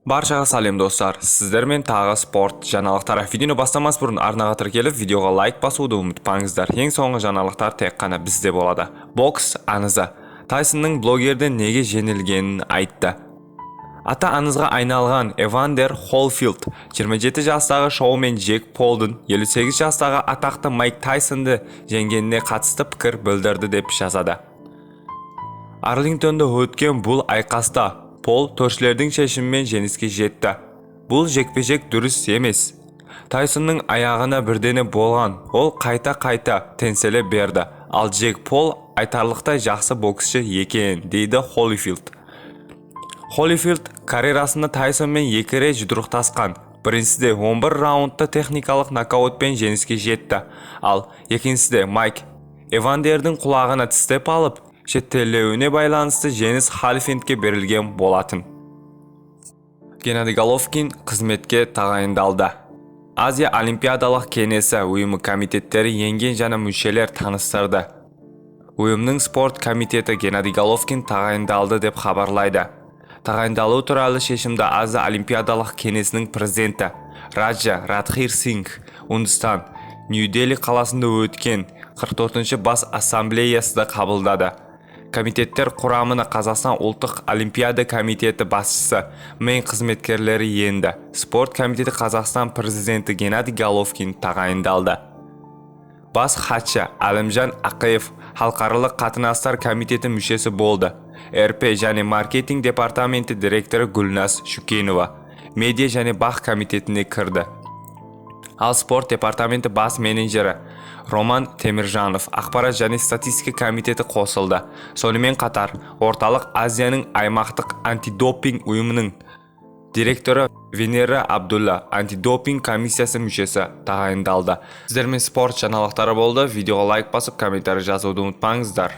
Barchaga salom do'stlar. Sizlarмен tag'i sport жаңалықтар. Videoni бастамас burun arnaga tirkelib, videoga like bosuvni unutmangizlar. Eng so'nggi жаңалықтар tek qana bizde bo'ladi. Boks аңызы. Taysonning blogerdan nega jengilganini aytdi. Ата аңызға айналған Эвандер Холлфилд 27 жастағы шоумен Джек Полдың 58 жастағы атақты Майк Тайсонды жеңгеніне қатысты пікір білдірді деп жазады. Арлингтонда өткен бұл айқаста Пол төршілердің шешімімен жеңіске жетті. Бұл жекпе-жек дұрыс емес. Тайсонның аяғына бірдене болған, ол қайта теңселе берді. Ал Джек Пол айтарлықтай жақсы боксшы екен, дейді Холлифилд. Холлифилд карьерасында Тайсонмен екі рет жұдырықтасқан. Біріншісінде 11 раундта техникалық нокаутпен жеңіске жетті. Ал екіншісінде Майк Эвандердің құлағына тістеп алып, шеттелеуіне байланысты жеңіс Холлифилдке берілген болатын. Геннадий Головкин қызметке тағайындалды. Азия Олимпиадалық кеңесі ұйымы комитеттері енген және мүшелер таныстырды. Ұйымның спорт комитеті Геннадий Головкин тағайындалды деп хабарлайды. Тағайындалу туралы шешімді Азия Олимпиадалық кеңесінің президенті Раджа Радхир Сингх Үндістан Нью-Дели қаласында өткен 44-ші бас ассамблеясында қабылдады. Комитеттер құрамына Қазақстан ұлттық олимпиада комитеті басшысы мен қызметкерлері енді. Спорт комитеті Қазақстан президенті Геннадий Головкин тағайындалды. Бас хатшы Әлімжан Ақиев халықаралық қатынастар комитеті мүшесі болды. РП және маркетинг департаменті директоры Гүлназ Шүкенова медиа және бақ комитетіне кірді. Ал спорт департаменті бас менеджері Роман Темиржанов ақпарат және статистика комитеті қосылды. Сонымен қатар Орталық Азияның аймақтық антидопинг ұйымының директоры Венера Абдулла антидопинг комиссиясы мүшесі тағайындалды. Сіздермен спорт жаңалықтары болды. Видеоға лайк басып, комментарий жазуды ұмытпаңыздар.